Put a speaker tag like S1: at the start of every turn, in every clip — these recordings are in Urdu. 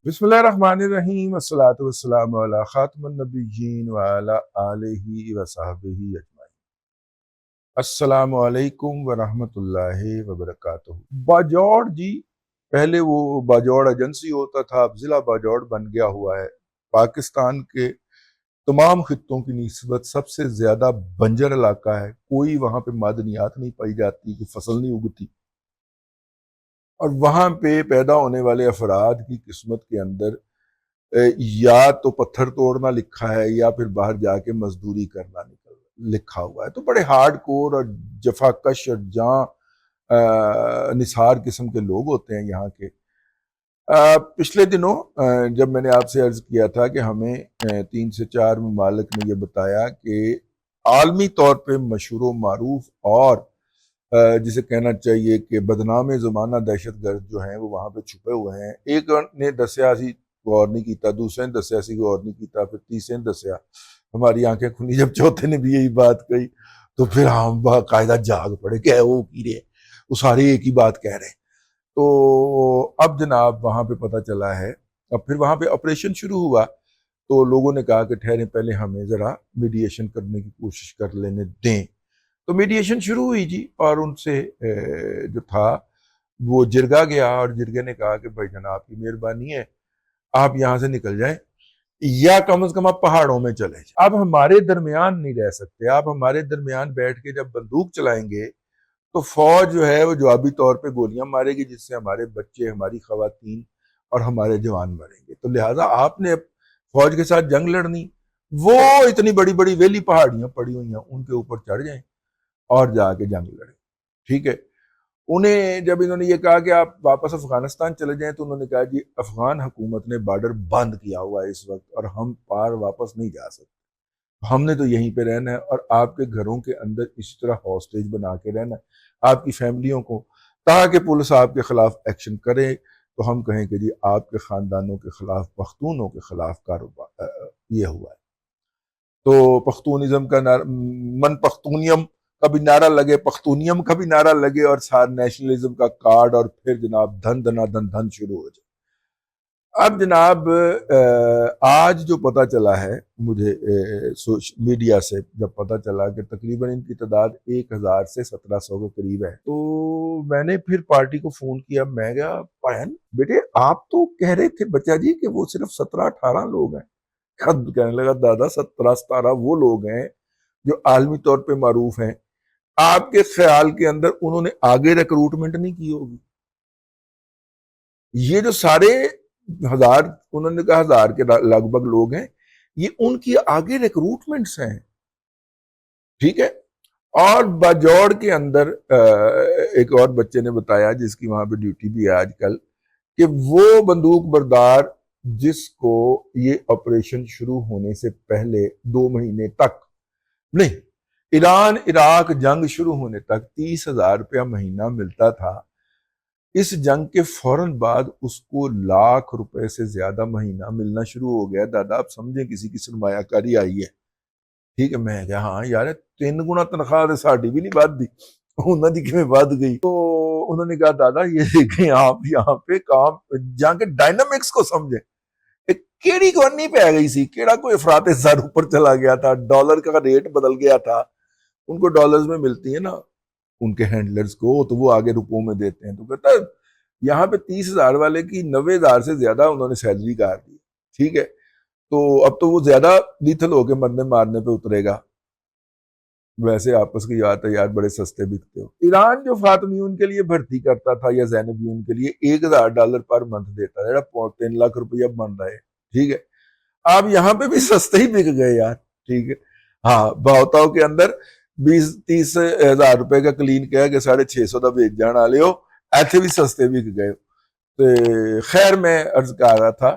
S1: بسم اللہ الرحمن الرحیم، الصلاۃ والسلام علی خاتم النبیین وعلی آلہ وصحبہ اجمعین۔ السلام علیکم ورحمۃ اللہ وبرکاتہ۔ باجوڑ جی، پہلے وہ باجوڑ ایجنسی ہوتا تھا، اب ضلع باجوڑ بن گیا ہوا ہے۔ پاکستان کے تمام خطوں کی نسبت سب سے زیادہ بنجر علاقہ ہے، کوئی وہاں پہ معدنیات نہیں پائی جاتی، کوئی فصل نہیں اگتی، اور وہاں پہ پیدا ہونے والے افراد کی قسمت کے اندر یا تو پتھر توڑنا لکھا ہے یا پھر باہر جا کے مزدوری کرنا لکھا ہوا ہے۔ تو بڑے ہارڈ کور اور جفا کش اور جاں نثار قسم کے لوگ ہوتے ہیں یہاں کے۔ پچھلے دنوں جب میں نے آپ سے عرض کیا تھا کہ ہمیں 3 سے 4 ممالک نے یہ بتایا کہ عالمی طور پہ مشہور و معروف اور جسے کہنا چاہیے کہ بدنام زمانہ دہشت گرد جو ہیں وہ وہاں پہ چھپے ہوئے ہیں۔ ایک نے دسیا سی غور نہیں کیتا، دوسرے نے دسیا سی غور نہیں کیتا، پھر تیسرے نے دسیا، ہماری آنکھیں کھلی، جب چوتھے نے بھی یہی بات کہی تو پھر ہم باقاعدہ جاگ پڑے کہ وہ کی رہے، وہ سارے ایک ہی بات کہہ رہے ہیں۔ تو اب جناب وہاں پہ پتہ چلا ہے، اب پھر وہاں پہ آپریشن شروع ہوا تو لوگوں نے کہا کہ ٹھہریں، پہلے ہمیں ذرا میڈیشن کرنے کی کوشش کر لینے دیں۔ تو میڈیشن شروع ہوئی جی، اور ان سے جو تھا وہ جرگا گیا، اور جرگے نے کہا کہ بھائی جناب آپ کی مہربانی ہے، آپ یہاں سے نکل جائیں یا کم از کم آپ پہاڑوں میں چلے جائیں، آپ ہمارے درمیان نہیں رہ سکتے، آپ ہمارے درمیان بیٹھ کے جب بندوق چلائیں گے تو فوج جو ہے وہ جوابی طور پہ گولیاں مارے گی، جس سے ہمارے بچے، ہماری خواتین اور ہمارے جوان مریں گے۔ تو لہٰذا آپ نے فوج کے ساتھ جنگ لڑنی، وہ اتنی بڑی بڑی ویلی پہاڑیاں پڑی ہوئی ہیں، ان کے اوپر چڑھ جائیں اور جا کے جنگ لڑیں، ٹھیک ہے۔ انہیں جب انہوں نے یہ کہا کہ آپ واپس افغانستان چلے جائیں تو انہوں نے کہا جی افغان حکومت نے بارڈر بند کیا ہوا ہے اس وقت، اور ہم پار واپس نہیں جا سکتے، ہم نے تو یہیں پہ رہنا ہے، اور آپ کے گھروں کے اندر اسی طرح ہاسٹیج بنا کے رہنا ہے آپ کی فیملیوں کو، تاکہ پولیس آپ کے خلاف ایکشن کرے تو ہم کہیں کہ جی آپ کے خاندانوں کے خلاف، پختونوں کے خلاف کاروبار یہ ہوا ہے۔ تو پختونزم کا من پختونیم کا بھی نعرہ لگے، پختونیم کا بھی نعرہ لگے، اور سار نیشنلزم کا کارڈ، اور پھر جناب دھن دنا دھن دھن شروع ہو جائے۔ اب جناب آج جو پتہ چلا ہے مجھے میڈیا سے، جب پتہ چلا کہ تقریباً ان کی تعداد 1000 سے 1700 کے قریب ہے، تو میں نے پھر پارٹی کو فون کیا، میں کہا بہن بیٹے آپ تو کہہ رہے تھے بچہ جی کہ وہ صرف 17-18 لوگ ہیں۔ کہنے لگا دادا 17-17 وہ لوگ ہیں جو عالمی طور پہ معروف ہیں، آپ کے خیال کے اندر انہوں نے آگے ریکروٹمنٹ نہیں کی ہوگی؟ یہ جو سارے ہزار، انہوں نے کہا 1000 کے لگ بھگ لوگ ہیں، یہ ان کی آگے ریکروٹمنٹس ہیں، ٹھیک ہے۔ اور باجوڑ کے اندر ایک اور بچے نے بتایا جس کی وہاں پہ ڈیوٹی بھی ہے آج کل، کہ وہ بندوق بردار جس کو یہ آپریشن شروع ہونے سے پہلے 2 مہینے تک نہیں، ایران عراق جنگ شروع ہونے تک 30,000 روپیہ مہینہ ملتا تھا، اس جنگ کے فوراً بعد اس کو ₹1,00,000 سے زیادہ مہینہ ملنا شروع ہو گیا۔ دادا آپ سمجھیں کسی کی سرمایہ کاری آئی ہے، ٹھیک ہے۔ میں کہا ہاں یار 3 گنا تنخواہ تو ساڑی بھی نہیں بات دی، انہوں نے کیوں بات گئی؟ تو انہوں نے کہا دادا یہ دیکھیں آپ یہاں پہ کام جہاں کے ڈائنامکس کو سمجھیں، کیڑی کو نہیں پہ گئی سی، کیڑا کوئی افراط زر اوپر چلا گیا تھا، ڈالر کا ریٹ بدل گیا تھا، ان کو ڈالرز میں ملتی ہے نا ان کے ہینڈلرز کو، تو وہ آگے روپوں میں دیتے ہیں۔ تو کہتا ہے یہاں پہ 30,000 والے کی 90,000 سے زیادہ انہوں نے سیلری کار دی، ٹھیک ہے۔ تو اب تو وہ زیادہ لیتھل ہو کے مرنے مارنے پہ اترے گا، ویسے آپس کی بات ہے یار بڑے سستے بکتے ہو۔ ایران جو فاطمیون کے لیے بھرتی کرتا تھا یا زینبیون کے لیے $1,000 پر منتھ دیتا ہے، 3 لاکھ روپیہ بن رہا ہے، ٹھیک ہے۔ آپ یہاں پہ بھی سستے ہی بک گئے یار، ٹھیک ہے۔ ہاں بہتاؤ کے اندر 20-30 ہزار روپے کا کلین کہہ کے 650 دا بیچ جان والے ہو، ایتھے بھی سستے بک گئے۔ تو خیر میں عرض کر رہا تھا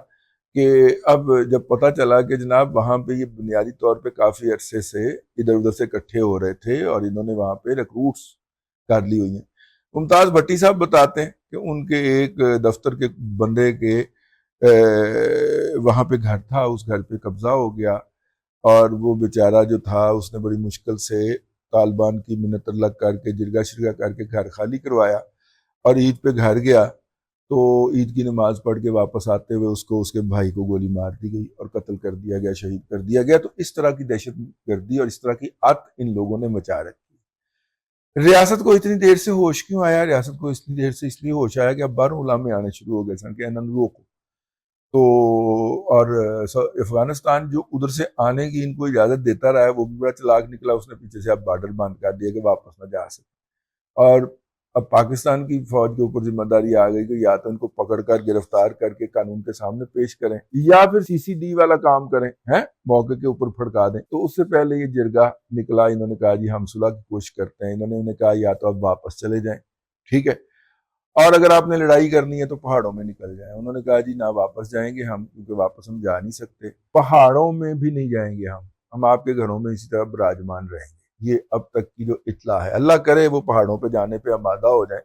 S1: کہ اب جب پتہ چلا کہ جناب وہاں پہ یہ بنیادی طور پہ کافی عرصے سے ادھر ادھر سے اکٹھے ہو رہے تھے اور انہوں نے وہاں پہ ریکروٹس کر لی ہوئی ہیں۔ ممتاز بھٹی صاحب بتاتے ہیں کہ ان کے ایک دفتر کے بندے کے وہاں پہ گھر تھا، اس گھر پہ قبضہ ہو گیا، اور وہ بیچارہ جو تھا اس نے بڑی مشکل سے طالبان کی منت اللہ کر کے جرگہ شرگہ کر کے گھر خالی کروایا، اور عید پہ گھر گیا تو عید کی نماز پڑھ کے واپس آتے ہوئے اس کو اس کے بھائی کو گولی مار دی گئی اور قتل کر دیا گیا، شہید کر دیا گیا۔ تو اس طرح کی دہشت گردی اور اس طرح کی ات ان لوگوں نے مچا رکھی۔ ریاست کو اتنی دیر سے ہوش کیوں آیا؟ ریاست کو اتنی دیر سے اس لیے ہوش آیا کہ اب باہر غلامی آنے شروع ہو گئے سن کہ انہوں روکو تو، اور افغانستان جو ادھر سے آنے کی ان کو اجازت دیتا رہا ہے وہ بھی بڑا چلاک نکلا، اس نے پیچھے سے اب بارڈر بند کر دیا کہ واپس نہ جا سکے۔ اور اب پاکستان کی فوج کے اوپر ذمہ داری آ گئی کہ یا تو ان کو پکڑ کر گرفتار کر کے قانون کے سامنے پیش کریں یا پھر سی سی ڈی والا کام کریں، موقع کے اوپر پھڑکا دیں۔ تو اس سے پہلے یہ جرگہ نکلا، انہوں نے کہا جی ہم صلح کی کوشش کرتے ہیں، انہوں نے کہا یا تو اب واپس چلے جائیں، ٹھیک ہے، اور اگر آپ نے لڑائی کرنی ہے تو پہاڑوں میں نکل جائیں۔ انہوں نے کہا جی نہ واپس جائیں گے ہم، کیونکہ واپس ہم جا نہیں سکتے، پہاڑوں میں بھی نہیں جائیں گے ہم آپ کے گھروں میں اسی طرح براجمان رہیں گے۔ یہ اب تک کی جو اطلاع ہے، اللہ کرے وہ پہاڑوں پہ جانے پہ آمادہ ہو جائیں۔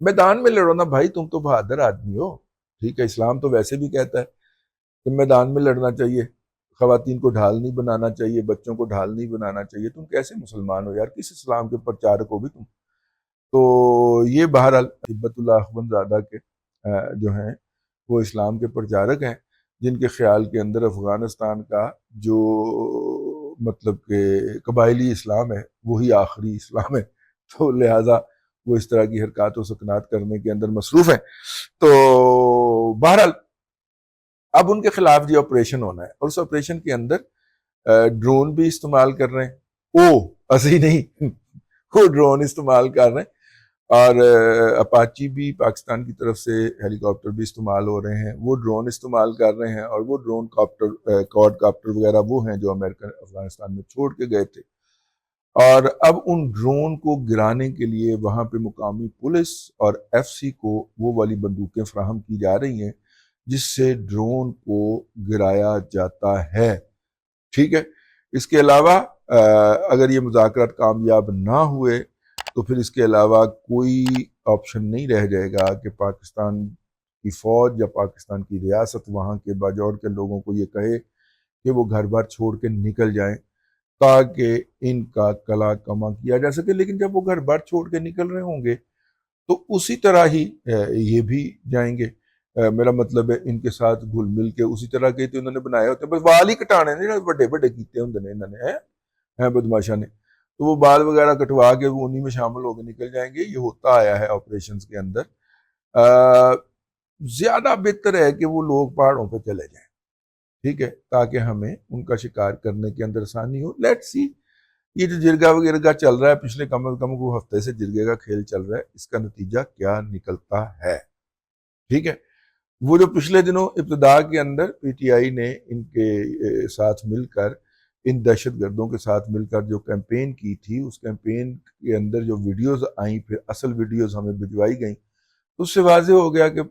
S1: میدان میں لڑو نا بھائی، تم تو بہادر آدمی ہو، ٹھیک ہے، اسلام تو ویسے بھی کہتا ہے کہ میدان میں لڑنا چاہیے، خواتین کو ڈھال نہیں بنانا چاہیے، بچوں کو ڈھال نہیں بنانا چاہیے۔ تم کیسے مسلمان ہو یار؟ کس اسلام کے پرچارک ہو بھی تم؟ تو یہ بہرحال ہبت اللہ اخوند زادہ کے جو ہیں وہ اسلام کے پرچارک ہیں، جن کے خیال کے اندر افغانستان کا جو مطلب کہ قبائلی اسلام ہے وہی آخری اسلام ہے، تو لہٰذا وہ اس طرح کی حرکات و سکنات کرنے کے اندر مصروف ہیں۔ تو بہرحال اب ان کے خلاف جو آپریشن ہونا ہے، اور اس آپریشن کے اندر ڈرون بھی استعمال کر رہے ہیں، ایسے نہیں وہ ڈرون استعمال کر رہے ہیں، اور اپاچی بھی پاکستان کی طرف سے ہیلی کاپٹر بھی استعمال ہو رہے ہیں، وہ ڈرون استعمال کر رہے ہیں، اور وہ ڈرون کاپٹر کوڈ کاپٹر وغیرہ وہ ہیں جو امریکہ افغانستان میں چھوڑ کے گئے تھے۔ اور اب ان ڈرون کو گرانے کے لیے وہاں پہ مقامی پولیس اور ایف سی کو وہ والی بندوقیں فراہم کی جا رہی ہیں جس سے ڈرون کو گرایا جاتا ہے، ٹھیک ہے۔ اس کے علاوہ اگر یہ مذاکرات کامیاب نہ ہوئے تو پھر اس کے علاوہ کوئی آپشن نہیں رہ جائے گا کہ پاکستان کی فوج یا پاکستان کی ریاست وہاں کے باجوڑ کے لوگوں کو یہ کہے کہ وہ گھر بار چھوڑ کے نکل جائیں تاکہ ان کا کلا کما کیا جا سکے۔ لیکن جب وہ گھر بار چھوڑ کے نکل رہے ہوں گے تو اسی طرح ہی یہ بھی جائیں گے، میرا مطلب ہے ان کے ساتھ گھل مل کے اسی طرح کے تو انہوں نے بنائے ہوتے ہیں، بس وال ہی کٹانے نہیں، بڑے بڑے کیتے ہوں نے انہوں نے بدماشا نے، تو وہ بال وغیرہ کٹوا کے وہ انہی میں شامل ہو کے نکل جائیں گے۔ یہ ہوتا آیا ہے آپریشنز کے اندر۔ زیادہ بہتر ہے کہ وہ لوگ پہاڑوں پہ چلے جائیں، ٹھیک ہے، تاکہ ہمیں ان کا شکار کرنے کے اندر آسانی ہو۔ لیٹ سی یہ جو جرگہ وغیرہ چل رہا ہے پچھلے کم از کم کو ہفتے سے جرگے کا کھیل چل رہا ہے، اس کا نتیجہ کیا نکلتا ہے، ٹھیک ہے۔ وہ جو پچھلے دنوں ابتدا کے اندر پی ٹی آئی نے ان کے ساتھ مل کر، ان دہشت گردوں کے ساتھ مل کر جو کیمپین کی تھی، اس کیمپین کے اندر جو ویڈیوز آئیں، پھر اصل ویڈیوز ہمیں بھجوائی گئیں، اس سے واضح ہو گیا کہ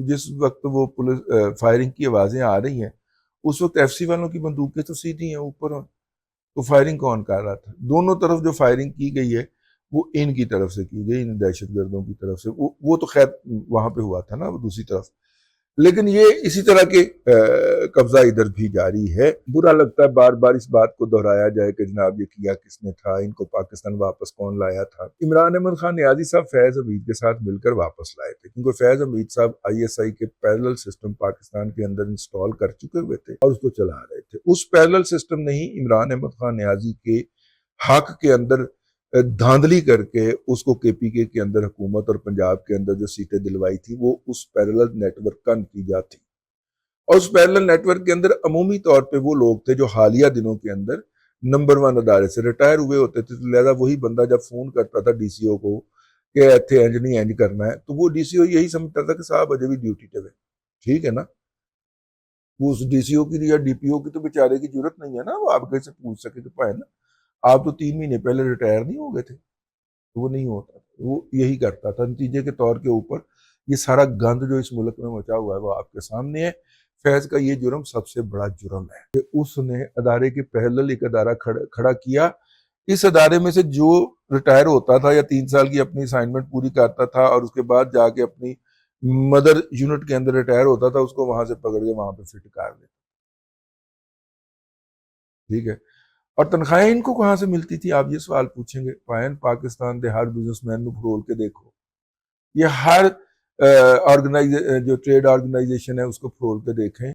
S1: جس وقت وہ پولیس فائرنگ کی آوازیں آ رہی ہیں اس وقت ایف سی والوں کی بندوقیں تو سیدھی ہیں اوپر، تو فائرنگ کون کر رہا تھا؟ دونوں طرف جو فائرنگ کی گئی ہے وہ ان کی طرف سے کی گئی، ان دہشت گردوں کی طرف سے، وہ تو خیر وہاں پہ ہوا تھا نا وہ دوسری طرف، لیکن یہ اسی طرح کے قبضہ ادھر بھی جاری ہے۔ برا لگتا ہے بار بار اس بات کو دہرایا جائے کہ جناب یہ کیا کس نے تھا، ان کو پاکستان واپس کون لایا تھا؟ عمران احمد خان نیازی صاحب فیض حمید کے ساتھ مل کر واپس لائے تھے، کیونکہ فیض حمید صاحب آئی ایس آئی کے پیرلل سسٹم پاکستان کے اندر انسٹال کر چکے ہوئے تھے اور اس کو چلا رہے تھے۔ اس پیرلل سسٹم نے ہی عمران احمد خان نیازی کے حق کے اندر دھاندلی کر کے اس کو کے پی کے اندر حکومت اور پنجاب کے اندر جو سیٹیں دلوائی تھی وہ اس پیرلل نیٹ ورک کا نتیجہ تھی، اور اس پیرلل نیٹ ورک کے اندر عمومی طور پہ وہ لوگ تھے جو حالیہ دنوں کے اندر نمبر 1 ادارے سے ریٹائر ہوئے ہوتے تھے، لہذا وہی بندہ جب فون کرتا تھا ڈی سی او کو کہ ایتھے انج نہیں انج کرنا ہے، تو وہ ڈی سی او یہی سمجھتا تھا کہ صاحب اجے بھی ڈیوٹی پہ، ٹھیک ہے نا، وہ اس ڈی سی او کی یا ڈی پی او کی تو بیچارے کی ضرورت نہیں ہے نا، وہ آپ کیسے پوچھ سکے کہ پائے نا آپ تو 3 مہینے پہلے ریٹائر نہیں ہو گئے تھے، وہ نہیں ہوتا، وہ یہی کرتا تھا۔ نتیجے کے طور کے اوپر یہ سارا گند جو اس ملک میں مچا ہوا ہے وہ آپ کے سامنے ہے۔ فیض کا یہ جرم سب سے بڑا جرم ہے کہ اس نے ادارے کے پیرلل ایک ادارہ کھڑا کیا، اس ادارے میں سے جو ریٹائر ہوتا تھا یا 3 سال کی اپنی اسائنمنٹ پوری کرتا تھا اور اس کے بعد جا کے اپنی مدر یونٹ کے اندر ریٹائر ہوتا تھا، اس کو وہاں سے پکڑ کے وہاں پہ فٹ کر دیتا، ٹھیک ہے۔ اور تنخواہیں ان کو کہاں سے ملتی تھی؟ آپ یہ سوال پوچھیں گے۔ پاکستان دے ہر بزنس مین نو پھرول کے دیکھو، یہ ہر جو ٹریڈ آرگنائزیشن ہے اس کو کھول کے دیکھیں